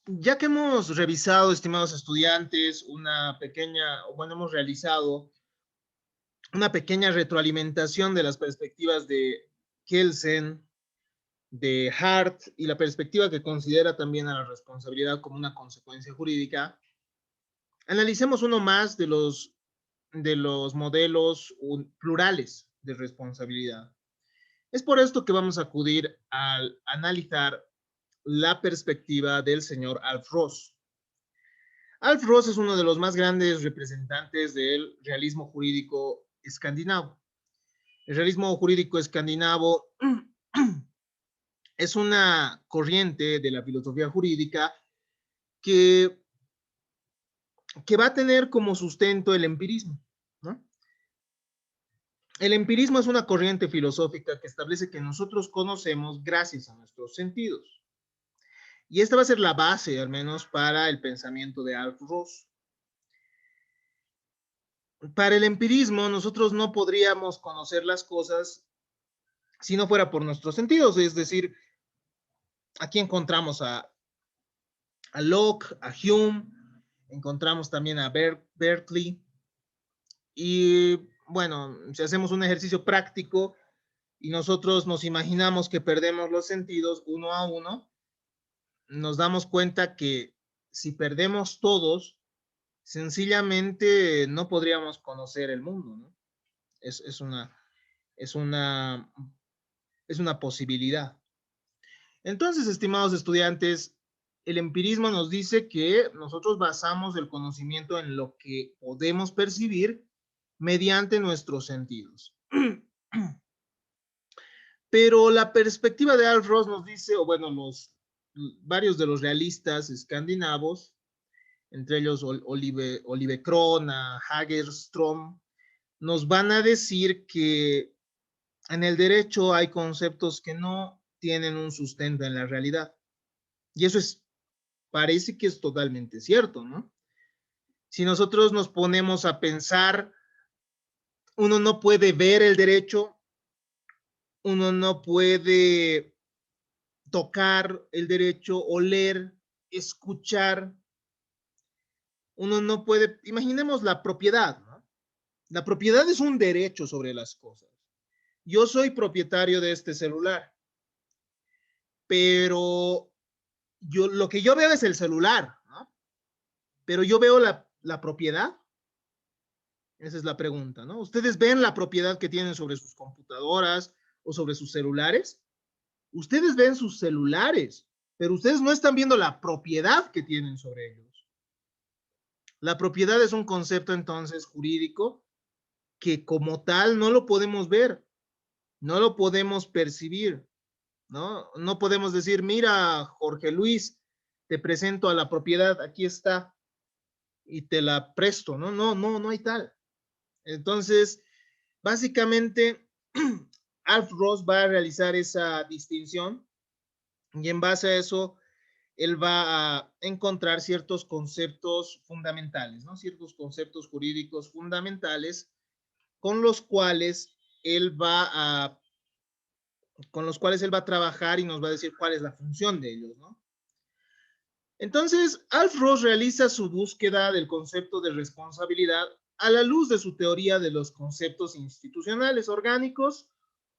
Ya que hemos revisado, estimados estudiantes, hemos realizado una pequeña retroalimentación de las perspectivas de Kelsen, de Hart y la perspectiva que considera también a la responsabilidad como una consecuencia jurídica, analicemos uno más de los modelos plurales de responsabilidad. Es por esto que vamos a acudir al analizar la perspectiva del señor Alf Ross. Alf Ross es uno de los más grandes representantes del realismo jurídico escandinavo. El realismo jurídico escandinavo es una corriente de la filosofía jurídica que, que va a tener como sustento el empirismo, ¿no? El empirismo es una corriente filosófica que establece que nosotros conocemos gracias a nuestros sentidos. Y esta va a ser la base, al menos, para el pensamiento de Alf Ross. Para el empirismo, nosotros no podríamos conocer las cosas si no fuera por nuestros sentidos, es decir, aquí encontramos a Locke, a Hume, encontramos también a Berkeley, y bueno, si hacemos un ejercicio práctico y nosotros nos imaginamos que perdemos los sentidos uno a uno, nos damos cuenta que si perdemos todos, sencillamente no podríamos conocer el mundo, ¿no? Es, es, una, es, una, es una posibilidad. Entonces, estimados estudiantes, el empirismo nos dice que nosotros basamos el conocimiento en lo que podemos percibir mediante nuestros sentidos. Pero la perspectiva de Alf Ross nos dice, o bueno, varios de los realistas escandinavos, entre ellos Olive Krona, Hagerström, nos van a decir que en el derecho hay conceptos que no tienen un sustento en la realidad. Y eso parece que es totalmente cierto, ¿no? Si nosotros nos ponemos a pensar, uno no puede ver el derecho, uno no puede tocar el derecho, oler, escuchar, uno no puede, imaginemos la propiedad, ¿no? La propiedad es un derecho sobre las cosas. Yo soy propietario de este celular, pero lo que yo veo es el celular, ¿no? Pero yo veo la propiedad. Esa es la pregunta, ¿no? ¿Ustedes ven la propiedad que tienen sobre sus computadoras o sobre sus celulares? Ustedes ven sus celulares, pero ustedes no están viendo la propiedad que tienen sobre ellos. La propiedad es un concepto entonces jurídico que como tal no lo podemos ver, no lo podemos percibir, ¿no? No podemos decir, mira, Jorge Luis, te presento a la propiedad, aquí está, y te la presto, ¿no? No, no, no hay tal. Entonces, básicamente, Alf Ross va a realizar esa distinción y en base a eso, él va a encontrar ciertos conceptos fundamentales, ¿no? Ciertos conceptos jurídicos fundamentales con los cuales él va a trabajar y nos va a decir cuál es la función de ellos, ¿no? Entonces, Alf Ross realiza su búsqueda del concepto de responsabilidad a la luz de su teoría de los conceptos institucionales orgánicos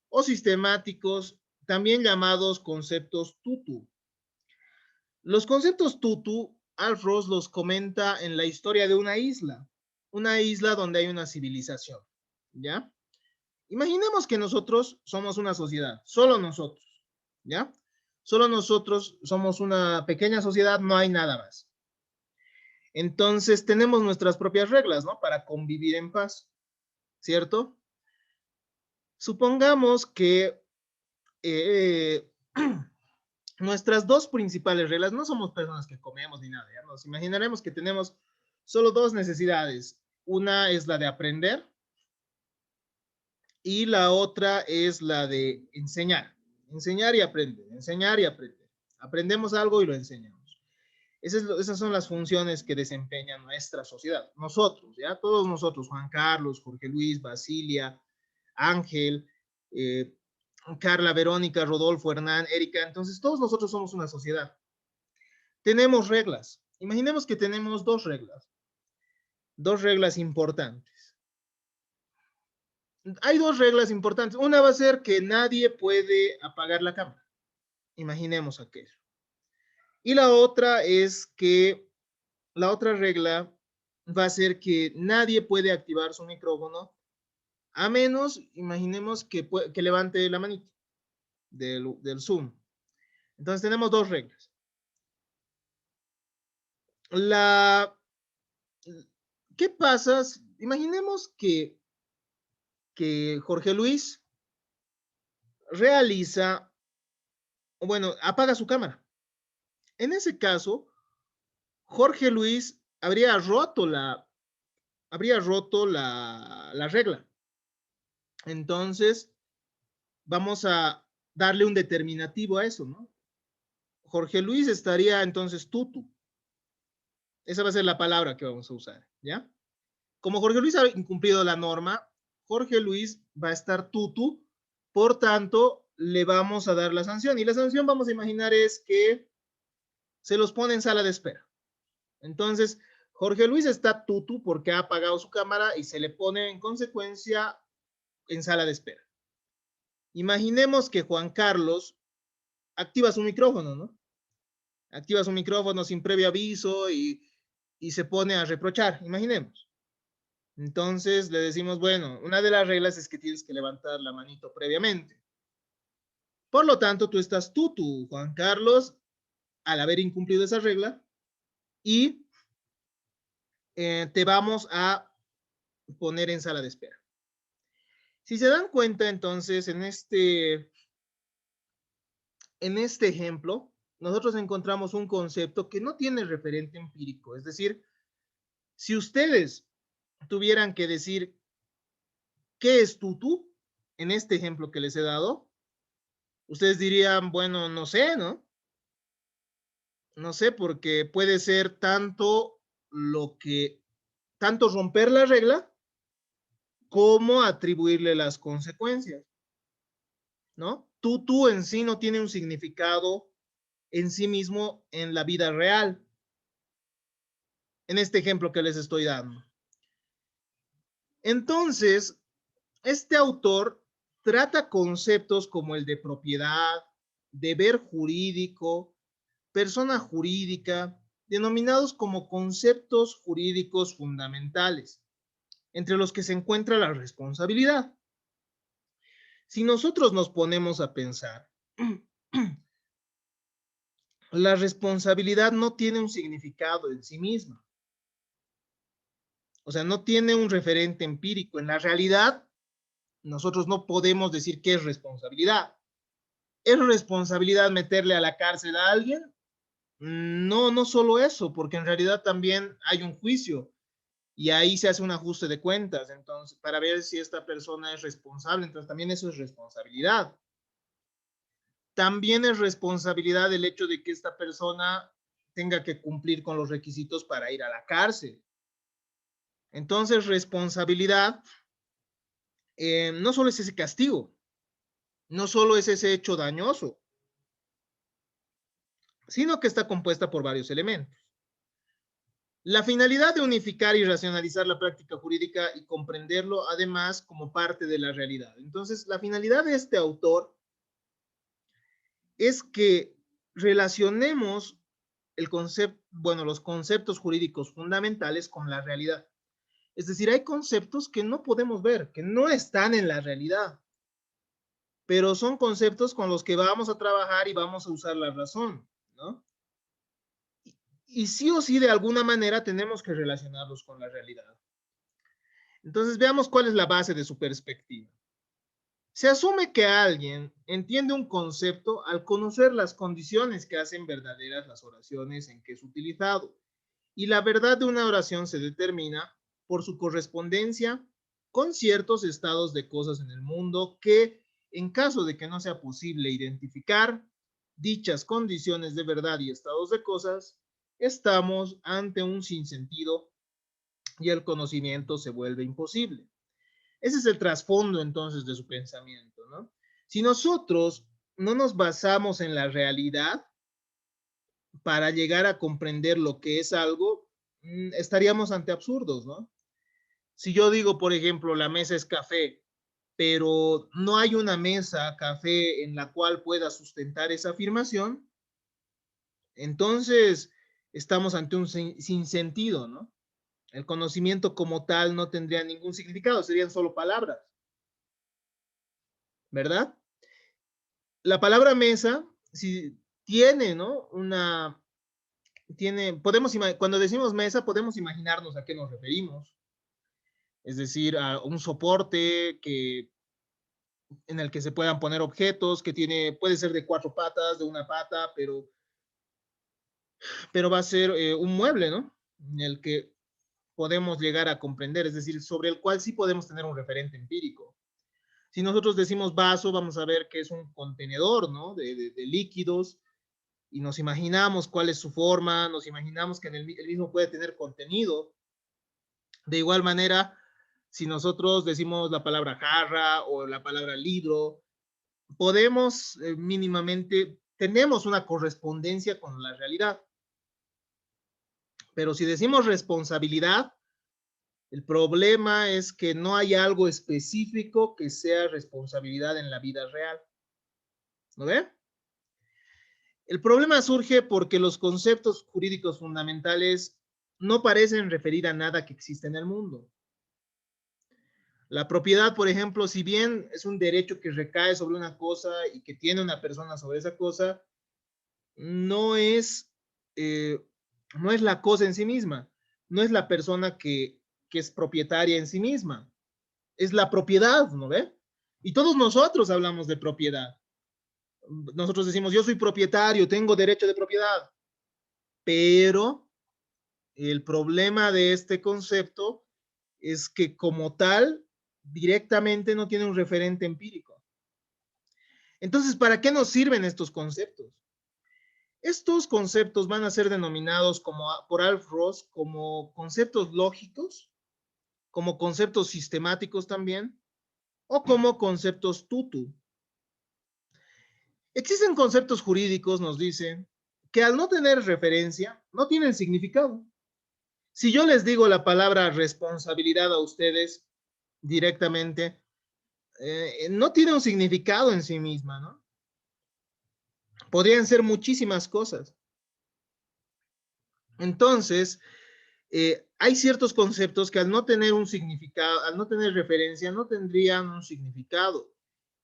o sistemáticos, también llamados conceptos tutu. Los conceptos tutu, Alf Ross los comenta en la historia de una isla donde hay una civilización, ¿ya? Imaginemos que nosotros somos una sociedad, solo nosotros, ¿ya? Solo nosotros somos una pequeña sociedad, no hay nada más. Entonces tenemos nuestras propias reglas, ¿no? Para convivir en paz, ¿cierto? Supongamos que eh, nuestras dos principales reglas, no somos personas que comemos ni nada, ¿ya? Nos imaginaremos que tenemos solo dos necesidades. Una es la de aprender y la otra es la de enseñar. Enseñar y aprender, enseñar y aprender. Aprendemos algo y lo enseñamos. Esas son las funciones que desempeña nuestra sociedad. Nosotros, ¿ya? Todos nosotros, Juan Carlos, Jorge Luis, Basilia, Ángel, eh, Carla, Verónica, Rodolfo, Hernán, Erika. Entonces, todos nosotros somos una sociedad. tenemos reglas. Imaginemos que tenemos dos reglas importantes. Hay dos reglas importantes. Una va a ser que nadie puede apagar la cámara. Imaginemos aquello. Y la otra es que la otra regla va a ser que nadie puede activar su micrófono a menos, imaginemos que levante la manita del Zoom. Entonces tenemos dos reglas. ¿Qué pasa? Imaginemos que Jorge Luis realiza, bueno, apaga su cámara. En ese caso, Jorge Luis habría roto la regla. Entonces, vamos a darle un determinativo a eso, ¿no? Jorge Luis estaría entonces tutu. Esa va a ser la palabra que vamos a usar, ¿ya? Como Jorge Luis ha incumplido la norma, Jorge Luis va a estar tutu, por tanto, le vamos a dar la sanción. Y la sanción, vamos a imaginar, es que se los pone en sala de espera. Entonces, Jorge Luis está tutu porque ha apagado su cámara y se le pone en consecuencia en sala de espera. Imaginemos que Juan Carlos activa su micrófono, ¿no? Activa su micrófono sin previo aviso y se pone a reprochar, imaginemos. Entonces le decimos, bueno, una de las reglas es que tienes que levantar la manito previamente. Por lo tanto, tú estás tutu, Juan Carlos, al haber incumplido esa regla, y te vamos a poner en sala de espera. Si se dan cuenta, entonces, en este ejemplo, nosotros encontramos un concepto que no tiene referente empírico. Es decir, si ustedes tuvieran que decir qué es tutu, en este ejemplo que les he dado, ustedes dirían, bueno, no sé, ¿no? No sé, porque puede ser tanto romper la regla como atribuirle las consecuencias, ¿no? Tutu en sí no tiene un significado en sí mismo en la vida real, en este ejemplo que les estoy dando. Entonces, este autor trata conceptos como el de propiedad, deber jurídico, persona jurídica, denominados como conceptos jurídicos fundamentales, entre los que se encuentra la responsabilidad. Si nosotros nos ponemos a pensar, la responsabilidad no tiene un significado en sí misma. O sea, no tiene un referente empírico. En la realidad, nosotros no podemos decir qué es responsabilidad. ¿Es responsabilidad meterle a la cárcel a alguien? No, no solo eso, porque en realidad también hay un juicio y ahí se hace un ajuste de cuentas, entonces, para ver si esta persona es responsable, entonces también eso es responsabilidad. También es responsabilidad el hecho de que esta persona tenga que cumplir con los requisitos para ir a la cárcel. Entonces, responsabilidad no solo es ese castigo, no solo es ese hecho dañoso, sino que está compuesta por varios elementos. La finalidad de unificar y racionalizar la práctica jurídica y comprenderlo además como parte de la realidad. Entonces, la finalidad de este autor es que relacionemos los conceptos jurídicos fundamentales con la realidad. Es decir, hay conceptos que no podemos ver, que no están en la realidad, pero son conceptos con los que vamos a trabajar y vamos a usar la razón, ¿no? Y sí o sí, de alguna manera, tenemos que relacionarlos con la realidad. Entonces, veamos cuál es la base de su perspectiva. Se asume que alguien entiende un concepto al conocer las condiciones que hacen verdaderas las oraciones en que es utilizado. Y la verdad de una oración se determina por su correspondencia con ciertos estados de cosas en el mundo que, en caso de que no sea posible identificar dichas condiciones de verdad y estados de cosas, estamos ante un sinsentido y el conocimiento se vuelve imposible. Ese es el trasfondo entonces de su pensamiento, ¿no? Si nosotros no nos basamos en la realidad, para llegar a comprender lo que es algo, estaríamos ante absurdos, ¿no? Si yo digo, por ejemplo, la mesa es café, pero no hay una mesa café en la cual pueda sustentar esa afirmación, entonces estamos ante un sinsentido, ¿no? El conocimiento como tal no tendría ningún significado, serían solo palabras, ¿verdad? La palabra mesa, si tiene, ¿no? Cuando decimos mesa, podemos imaginarnos a qué nos referimos, es decir, a un soporte en el que se puedan poner objetos, puede ser de 4 patas, de una pata, pero va a ser un mueble, ¿no? En el que podemos llegar a comprender, es decir, sobre el cual sí podemos tener un referente empírico. Si nosotros decimos vaso, vamos a ver que es un contenedor, ¿no? De líquidos, y nos imaginamos cuál es su forma, nos imaginamos que el mismo puede tener contenido. De igual manera, si nosotros decimos la palabra jarra o la palabra libro, podemos mínimamente, tenemos una correspondencia con la realidad. Pero si decimos responsabilidad, el problema es que no hay algo específico que sea responsabilidad en la vida real. ¿No ve? El problema surge porque los conceptos jurídicos fundamentales no parecen referir a nada que existe en el mundo. La propiedad, por ejemplo, si bien es un derecho que recae sobre una cosa y que tiene una persona sobre esa cosa, no es, eh, no es la cosa en sí misma, no es la persona que es propietaria en sí misma, es la propiedad, ¿no ve? Y todos nosotros hablamos de propiedad. Nosotros decimos, yo soy propietario, tengo derecho de propiedad, pero el problema de este concepto es que como tal, directamente no tiene un referente empírico. Entonces, ¿para qué nos sirven estos conceptos? Estos conceptos van a ser denominados por Alf Ross como conceptos lógicos, como conceptos sistemáticos también, o como conceptos tutu. Existen conceptos jurídicos, nos dicen, que al no tener referencia, no tienen significado. Si yo les digo la palabra responsabilidad a ustedes directamente, no tiene un significado en sí misma, ¿no? Podrían ser muchísimas cosas. Entonces, hay ciertos conceptos que al no tener un significado, al no tener referencia, no tendrían un significado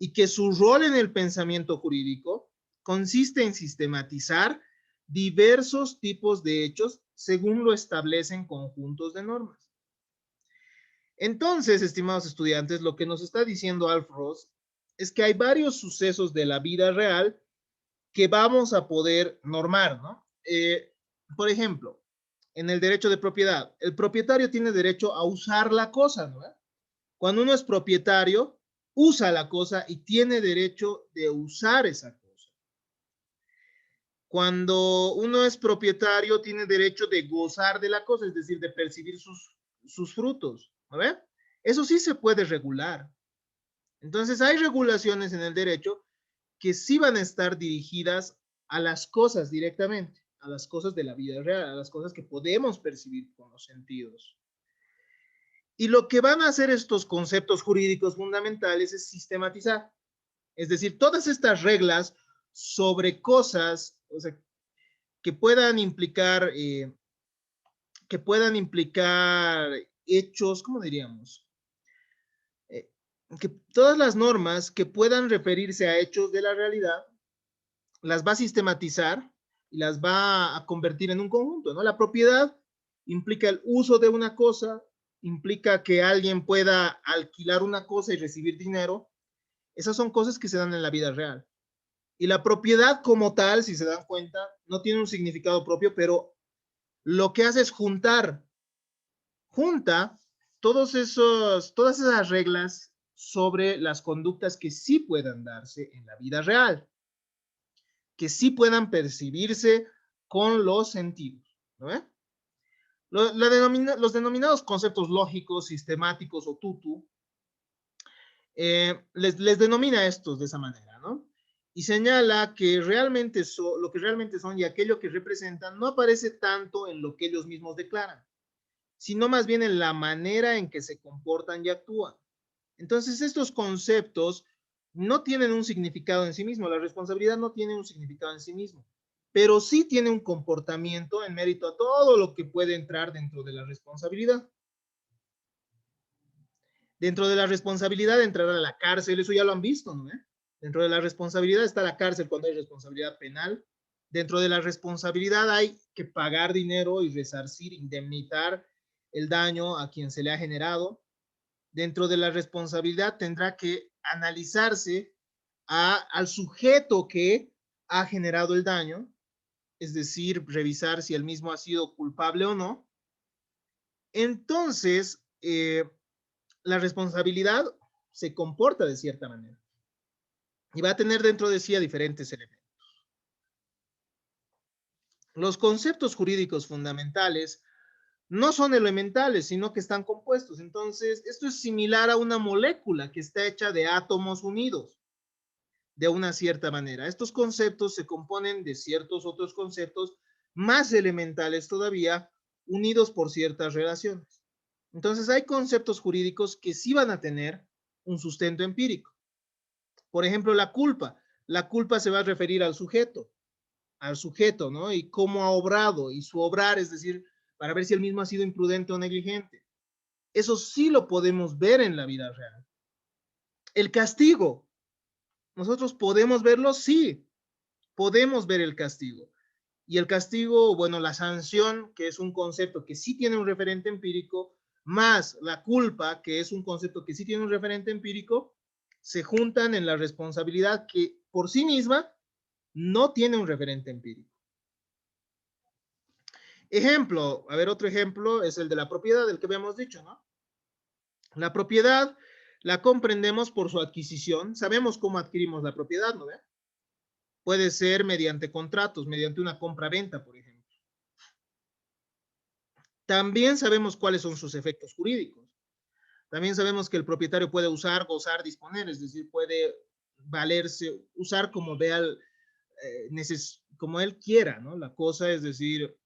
y que su rol en el pensamiento jurídico consiste en sistematizar diversos tipos de hechos según lo establecen conjuntos de normas. Entonces, estimados estudiantes, lo que nos está diciendo Alf Ross es que hay varios sucesos de la vida real que vamos a poder normar, ¿no? Por ejemplo, en el derecho de propiedad, el propietario tiene derecho a usar la cosa, ¿no? Cuando uno es propietario, usa la cosa y tiene derecho de usar esa cosa. Cuando uno es propietario, tiene derecho de gozar de la cosa, es decir, de percibir sus frutos, ¿no ve? Eso sí se puede regular. Entonces, hay regulaciones en el derecho que sí van a estar dirigidas a las cosas directamente, a las cosas de la vida real, a las cosas que podemos percibir con los sentidos. Y lo que van a hacer estos conceptos jurídicos fundamentales es sistematizar. Es decir, todas estas reglas sobre cosas, o sea, que puedan implicar, hechos, ¿cómo diríamos? Que todas las normas que puedan referirse a hechos de la realidad, las va a sistematizar y las va a convertir en un conjunto, ¿no? La propiedad implica el uso de una cosa, implica que alguien pueda alquilar una cosa y recibir dinero. Esas son cosas que se dan en la vida real. Y la propiedad como tal, si se dan cuenta, no tiene un significado propio, pero lo que hace es junta todas esas reglas sobre las conductas que sí puedan darse en la vida real, que sí puedan percibirse con los sentidos, ¿no? Los denominados conceptos lógicos, sistemáticos o tutu, les denomina estos de esa manera, ¿no? y señala que realmente lo que realmente son y aquello que representan no aparece tanto en lo que ellos mismos declaran, sino más bien en la manera en que se comportan y actúan. Entonces, estos conceptos no tienen un significado en sí mismo, la responsabilidad no tiene un significado en sí mismo, pero sí tiene un comportamiento en mérito a todo lo que puede entrar dentro de la responsabilidad. Dentro de la responsabilidad entrar a la cárcel, eso ya lo han visto, ¿no? Dentro de la responsabilidad está la cárcel cuando hay responsabilidad penal. Dentro de la responsabilidad hay que pagar dinero y resarcir, indemnizar el daño a quien se le ha generado. Dentro de la responsabilidad tendrá que analizarse al sujeto que ha generado el daño, es decir, revisar si el mismo ha sido culpable o no. Entonces, la responsabilidad se comporta de cierta manera y va a tener dentro de sí a diferentes elementos. Los conceptos jurídicos fundamentales no son elementales, sino que están compuestos. Entonces, esto es similar a una molécula que está hecha de átomos unidos de una cierta manera. Estos conceptos se componen de ciertos otros conceptos más elementales todavía, unidos por ciertas relaciones. Entonces, hay conceptos jurídicos que sí van a tener un sustento empírico. Por ejemplo, la culpa. La culpa se va a referir al sujeto, ¿no? Y cómo ha obrado y su obrar, es decir, para ver si el mismo ha sido imprudente o negligente. Eso sí lo podemos ver en la vida real. El castigo. ¿Nosotros podemos verlo? Sí, podemos ver el castigo. Y el castigo, bueno, la sanción, que es un concepto que sí tiene un referente empírico, más la culpa, que es un concepto que sí tiene un referente empírico, se juntan en la responsabilidad que por sí misma no tiene un referente empírico. Ejemplo, a ver, otro ejemplo es el de la propiedad, del que habíamos dicho, ¿no? La propiedad la comprendemos por su adquisición, sabemos cómo adquirimos la propiedad, ¿no? Puede ser mediante contratos, mediante una compra-venta, por ejemplo. También sabemos cuáles son sus efectos jurídicos. También sabemos que el propietario puede usar, gozar, disponer, es decir, puede valerse, usar como vea, como él quiera, ¿no? La cosa es decir,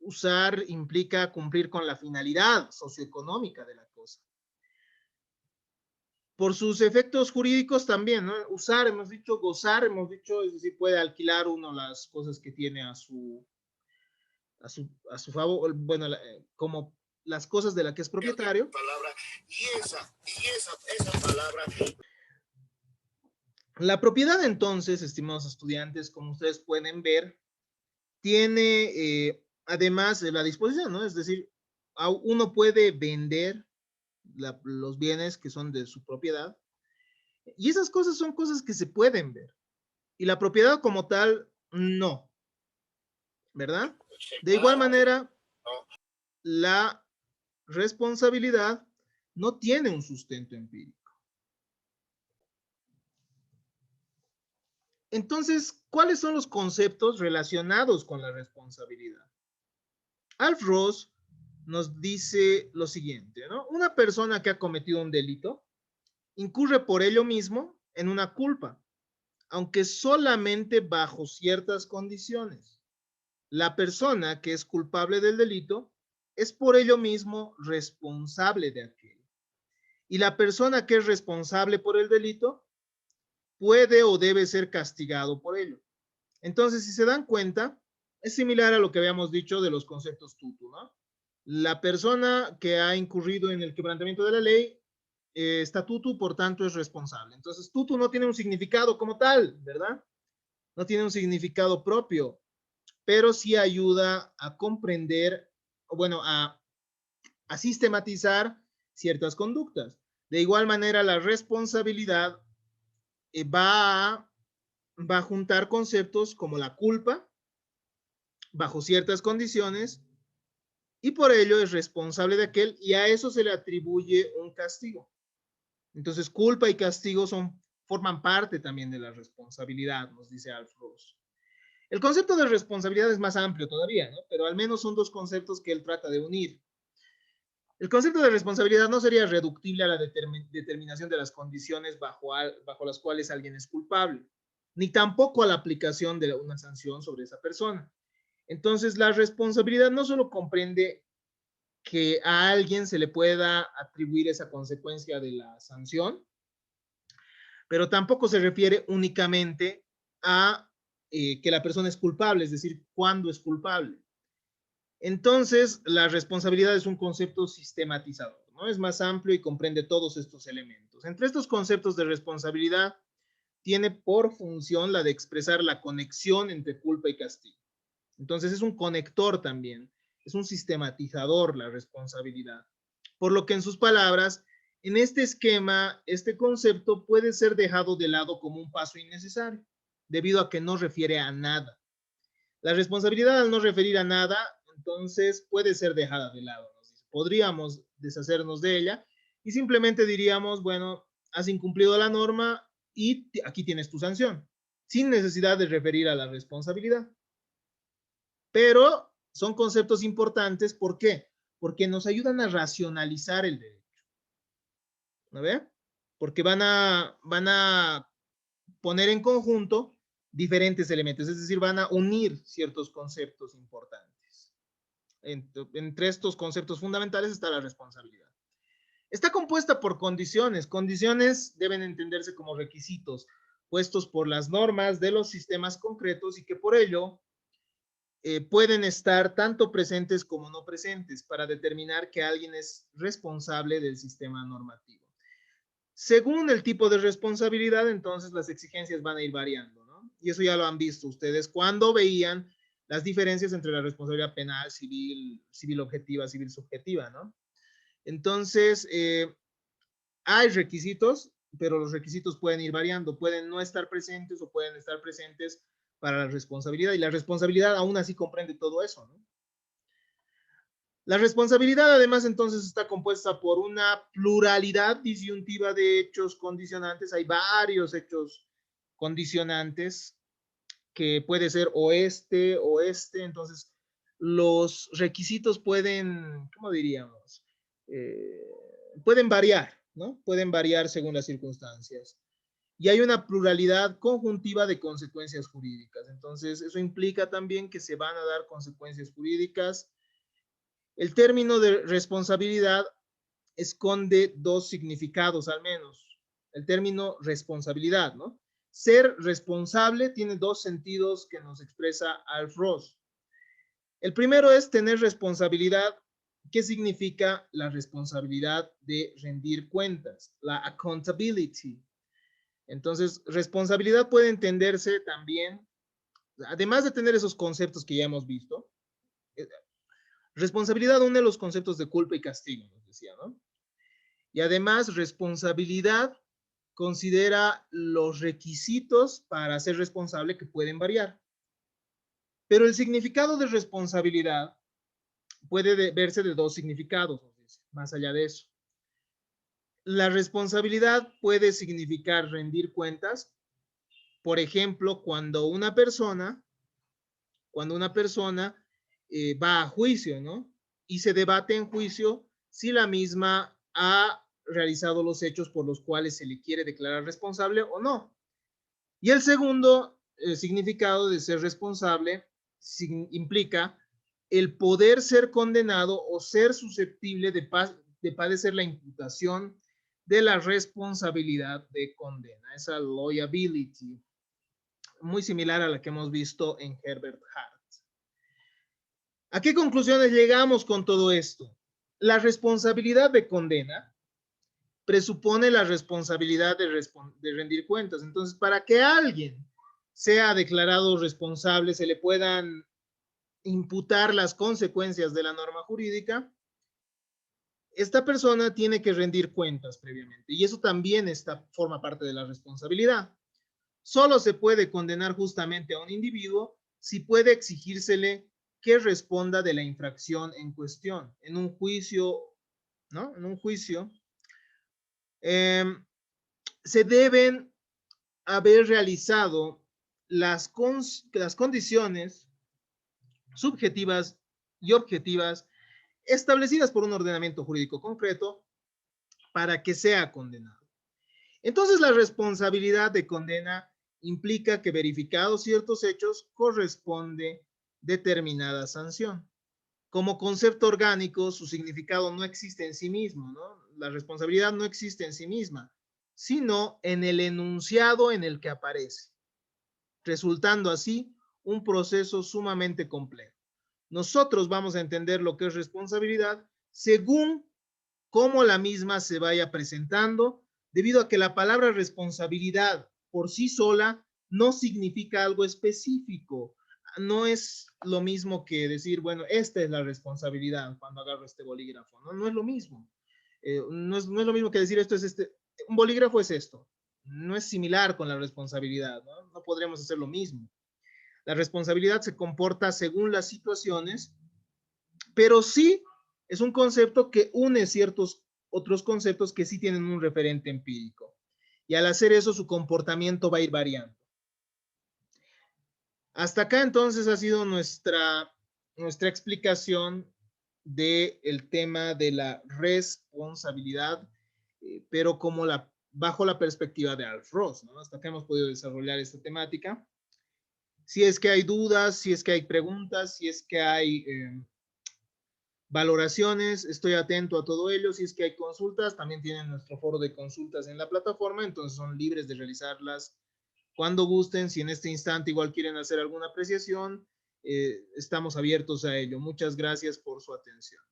usar implica cumplir con la finalidad socioeconómica de la cosa. Por sus efectos jurídicos también, ¿no? Usar, hemos dicho, gozar, hemos dicho, es decir, puede alquilar uno las cosas que tiene a su favor, bueno, como las cosas de las que es propietario. Esa palabra. La propiedad entonces, estimados estudiantes, como ustedes pueden ver, tiene además la disposición, ¿no? Es decir, uno puede vender los bienes que son de su propiedad y esas cosas son cosas que se pueden ver y la propiedad como tal, no, ¿verdad? De igual manera, la responsabilidad no tiene un sustento empírico. Entonces, ¿cuáles son los conceptos relacionados con la responsabilidad? Alf Ross nos dice lo siguiente, ¿no? Una persona que ha cometido un delito incurre por ello mismo en una culpa, aunque solamente bajo ciertas condiciones. La persona que es culpable del delito es por ello mismo responsable de aquello. Y la persona que es responsable por el delito puede o debe ser castigado por ello. Entonces, si se dan cuenta, es similar a lo que habíamos dicho de los conceptos tutu, ¿no? La persona que ha incurrido en el quebrantamiento de la ley está tutu, por tanto es responsable. Entonces, tutu no tiene un significado como tal, ¿verdad? No tiene un significado propio, pero sí ayuda a comprender, bueno, a sistematizar ciertas conductas. De igual manera, la responsabilidad va a juntar conceptos como la culpa, bajo ciertas condiciones, y por ello es responsable de aquel, y a eso se le atribuye un castigo. Entonces, culpa y castigo forman parte también de la responsabilidad, nos dice Alf Ross. El concepto de responsabilidad es más amplio todavía, ¿no? Pero al menos son dos conceptos que él trata de unir. El concepto de responsabilidad no sería reductible a la determinación de las condiciones bajo las cuales alguien es culpable, ni tampoco a la aplicación de una sanción sobre esa persona. Entonces, la responsabilidad no solo comprende que a alguien se le pueda atribuir esa consecuencia de la sanción, pero tampoco se refiere únicamente a que la persona es culpable, es decir, cuándo es culpable. Entonces, la responsabilidad es un concepto sistematizador, ¿no? Es más amplio y comprende todos estos elementos. Entre estos conceptos de responsabilidad, tiene por función la de expresar la conexión entre culpa y castigo. Entonces, es un conector también, es un sistematizador la responsabilidad. Por lo que, en sus palabras, en este esquema, este concepto puede ser dejado de lado como un paso innecesario, debido a que no refiere a nada. La responsabilidad, al no referir a nada, entonces puede ser dejada de lado. Podríamos deshacernos de ella y simplemente diríamos, bueno, has incumplido la norma y aquí tienes tu sanción, sin necesidad de referir a la responsabilidad. Pero son conceptos importantes, ¿por qué? Porque nos ayudan a racionalizar el derecho. ¿No ve? Porque van a poner en conjunto diferentes elementos, es decir, van a unir ciertos conceptos importantes. Entre estos conceptos fundamentales está la responsabilidad. Está compuesta por condiciones. Condiciones deben entenderse como requisitos puestos por las normas de los sistemas concretos y que por ello pueden estar tanto presentes como no presentes para determinar que alguien es responsable del sistema normativo. Según el tipo de responsabilidad, entonces las exigencias van a ir variando, ¿no? Y eso ya lo han visto ustedes cuando veían las diferencias entre la responsabilidad penal, civil, civil objetiva, civil subjetiva, ¿no? Entonces, hay requisitos, pero los requisitos pueden ir variando, pueden no estar presentes o pueden estar presentes para la responsabilidad, y la responsabilidad aún así comprende todo eso, ¿no? La responsabilidad, además, entonces está compuesta por una pluralidad disyuntiva de hechos condicionantes. Hay varios hechos condicionantes que puede ser oeste, oeste. Entonces, los requisitos pueden, ¿cómo diríamos? Pueden variar, ¿no? Pueden variar según las circunstancias. Y hay una pluralidad conjuntiva de consecuencias jurídicas. Entonces, eso implica también que se van a dar consecuencias jurídicas. El término de responsabilidad esconde dos significados al menos. El término responsabilidad, ¿no? Ser responsable tiene dos sentidos que nos expresa Alf Ross. El primero es tener responsabilidad. ¿Qué significa la responsabilidad de rendir cuentas? La accountability. Entonces, responsabilidad puede entenderse también, además de tener esos conceptos que ya hemos visto, responsabilidad une los conceptos de culpa y castigo, nos decía, ¿no? Y además, responsabilidad considera los requisitos para ser responsable que pueden variar. Pero el significado de responsabilidad puede verse de dos significados, más allá de eso. La responsabilidad puede significar rendir cuentas, por ejemplo, cuando una persona va a juicio, ¿no? Y se debate en juicio si la misma ha realizado los hechos por los cuales se le quiere declarar responsable o no. Y el segundo significado de ser responsable implica el poder ser condenado o ser susceptible de padecer la imputación de la responsabilidad de condena, esa liability, muy similar a la que hemos visto en Herbert Hart. ¿A qué conclusiones llegamos con todo esto? La responsabilidad de condena presupone la responsabilidad de rendir cuentas. Entonces, para que alguien sea declarado responsable, se le puedan imputar las consecuencias de la norma jurídica, esta persona tiene que rendir cuentas previamente. Y eso también forma parte de la responsabilidad. Solo se puede condenar justamente a un individuo si puede exigírsele que responda de la infracción en cuestión. En un juicio, ¿no? En un juicio, se deben haber realizado las condiciones subjetivas y objetivas establecidas por un ordenamiento jurídico concreto para que sea condenado. Entonces, la responsabilidad de condena implica que, verificados ciertos hechos, corresponde determinada sanción. Como concepto orgánico, su significado no existe en sí mismo, ¿no? La responsabilidad no existe en sí misma, sino en el enunciado en el que aparece, resultando así un proceso sumamente complejo. Nosotros vamos a entender lo que es responsabilidad según cómo la misma se vaya presentando, debido a que la palabra responsabilidad por sí sola no significa algo específico. No es lo mismo que decir, bueno, esta es la responsabilidad cuando agarro este bolígrafo, ¿no? No es lo mismo. No es lo mismo que decir esto es un bolígrafo es esto. No es similar con la responsabilidad, ¿no? No podremos hacer lo mismo. La responsabilidad se comporta según las situaciones, pero sí es un concepto que une ciertos otros conceptos que sí tienen un referente empírico. Y al hacer eso, su comportamiento va a ir variando. Hasta acá entonces ha sido nuestra explicación del tema de la responsabilidad, pero bajo la perspectiva de Alf Ross, ¿no? Hasta acá hemos podido desarrollar esta temática. Si es que hay dudas, si es que hay preguntas, si es que hay valoraciones, estoy atento a todo ello. Si es que hay consultas, también tienen nuestro foro de consultas en la plataforma, entonces son libres de realizarlas cuando gusten. Si en este instante igual quieren hacer alguna apreciación, estamos abiertos a ello. Muchas gracias por su atención.